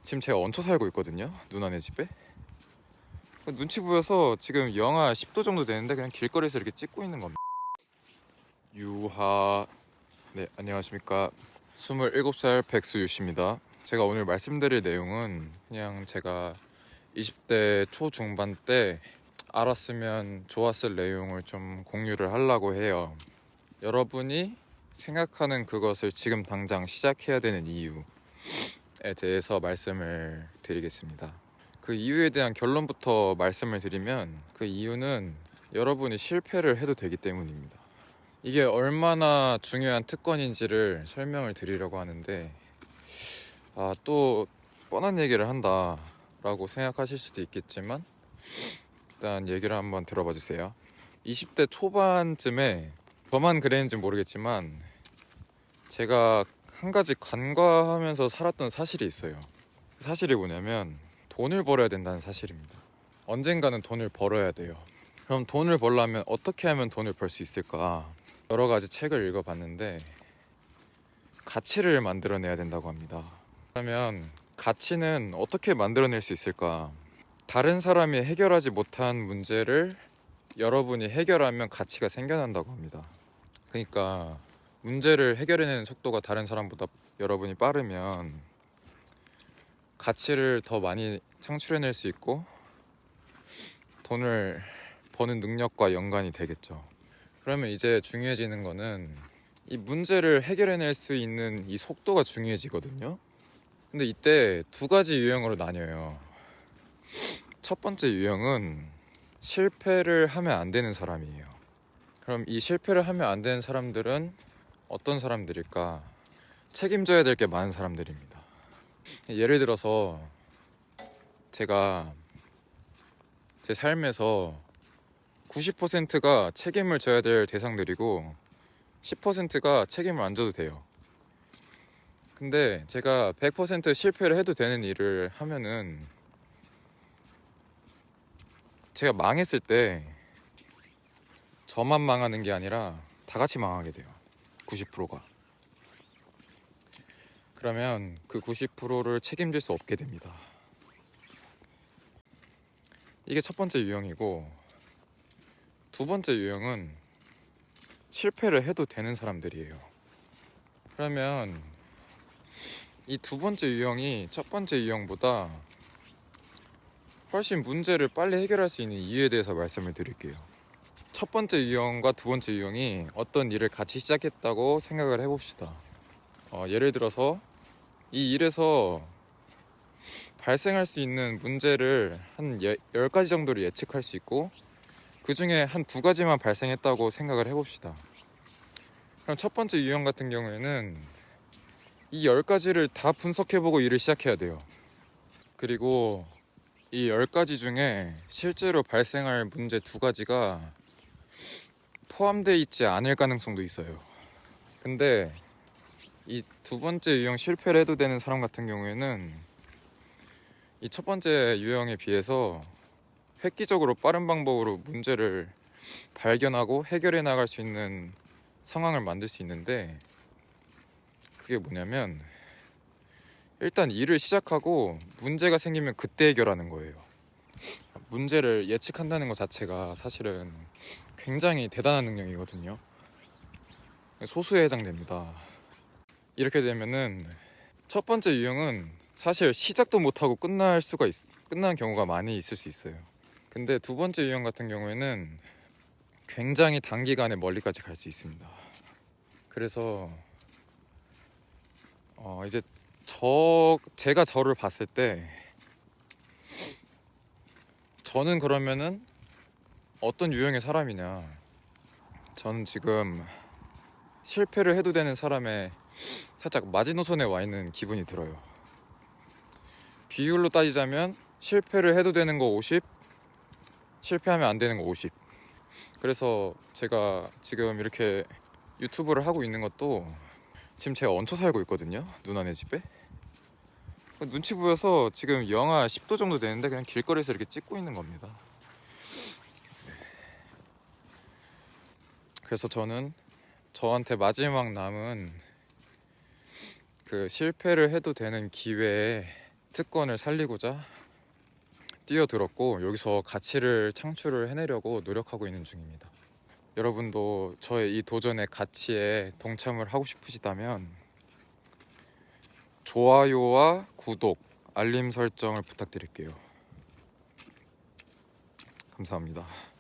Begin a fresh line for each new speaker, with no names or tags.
지금 제가 얹혀 살고 있거든요, 누나네 집에. 눈치 보여서 지금 영하 10도 정도 되는데 그냥 길거리에서 이렇게 찍고 있는 겁니다. 유하. 네, 안녕하십니까. 27살 백수유 씨입니다. 제가 오늘 말씀드릴 내용은 그냥 제가 20대 초중반 때 알았으면 좋았을 내용을 좀 공유를 하려고 해요. 여러분이 생각하는 그것을 지금 당장 시작해야 되는 이유에 대해서 말씀을 드리겠습니다. 그 이유에 대한 결론부터 말씀을 드리면, 그 이유는 여러분이 실패를 해도 되기 때문입니다. 이게 얼마나 중요한 특권인지를 설명을 드리려고 하는데, 또 뻔한 얘기를 한다 라고 생각하실 수도 있겠지만, 일단 얘기를 한번 들어봐 주세요. 20대 초반쯤에 저만 그랬는지 모르겠지만 제가 한 가지 간과하면서 살았던 사실이 있어요. 그 사실이 뭐냐면 돈을 벌어야 된다는 사실입니다. 언젠가는 돈을 벌어야 돼요. 그럼 돈을 벌려면 어떻게 하면 돈을 벌 수 있을까? 여러 가지 책을 읽어봤는데 가치를 만들어내야 된다고 합니다. 그러면 가치는 어떻게 만들어낼 수 있을까? 다른 사람이 해결하지 못한 문제를 여러분이 해결하면 가치가 생겨난다고 합니다. 그러니까 문제를 해결해내는 속도가 다른 사람보다 여러분이 빠르면 가치를 더 많이 창출해낼 수 있고 돈을 버는 능력과 연관이 되겠죠. 그러면 이제 중요해지는 거는 이 문제를 해결해낼 수 있는 이 속도가 중요해지거든요. 근데 이때 두 가지 유형으로 나뉘어요. 첫 번째 유형은 실패를 하면 안 되는 사람이에요. 그럼 이 실패를 하면 안 되는 사람들은 어떤 사람들일까? 책임져야 될 게 많은 사람들입니다. 예를 들어서 제가 제 삶에서 90%가 책임을 져야 될 대상들이고 10%가 책임을 안 져도 돼요. 근데 제가 100% 실패를 해도 되는 일을 하면은 제가 망했을 때 저만 망하는 게 아니라 다 같이 망하게 돼요. 90%가. 그러면 그 90%를 책임질 수 없게 됩니다. 이게 첫 번째 유형이고, 두 번째 유형은 실패를 해도 되는 사람들이에요. 그러면 이 두 번째 유형이 첫 번째 유형보다 훨씬 문제를 빨리 해결할 수 있는 이유에 대해서 말씀을 드릴게요. 첫 번째 유형과 두 번째 유형이 어떤 일을 같이 시작했다고 생각을 해봅시다. 예를 들어서 이 일에서 발생할 수 있는 문제를 한 10가지 정도를 예측할 수 있고 그 중에 한 2가지만 발생했다고 생각을 해봅시다. 그럼 첫 번째 유형 같은 경우에는 이 10가지를 다 분석해보고 일을 시작해야 돼요. 그리고 이 10가지 중에 실제로 발생할 문제 2가지가 포함되어 있지 않을 가능성도 있어요. 근데 이 두 번째 유형 실패를 해도 되는 사람 같은 경우에는 이 첫 번째 유형에 비해서 획기적으로 빠른 방법으로 문제를 발견하고 해결해 나갈 수 있는 상황을 만들 수 있는데, 그게 뭐냐면 일단 일을 시작하고 문제가 생기면 그때 해결하는 거예요. 문제를 예측한다는 것 자체가 사실은 굉장히 대단한 능력이거든요. 소수에 해당됩니다. 이렇게 되면은 첫 번째 유형은 사실 시작도 못하고 끝난 경우가 많이 있을 수 있어요. 근데 두 번째 유형 같은 경우에는 굉장히 단기간에 멀리까지 갈 수 있습니다. 그래서 이제 제가 저를 봤을 때 저는 그러면은 어떤 유형의 사람이냐, 저는 지금 실패를 해도 되는 사람의 살짝 마지노선에 와 있는 기분이 들어요. 비율로 따지자면 실패를 해도 되는 거 50, 실패하면 안 되는 거 50. 그래서 제가 지금 이렇게 유튜브를 하고 있는 것도 지금 제가 얹혀 살고 있거든요, 누나네 집에. 눈치 보여서 지금 영하 10도 정도 되는데 그냥 길거리에서 이렇게 찍고 있는 겁니다. 그래서 저는 저한테 마지막 남은 그 실패를 해도 되는 기회에 특권을 살리고자 뛰어들었고 여기서 가치를 창출을 해내려고 노력하고 있는 중입니다. 여러분도 저의 이 도전의 가치에 동참을 하고 싶으시다면 좋아요와 구독, 알림 설정을 부탁드릴게요. 감사합니다.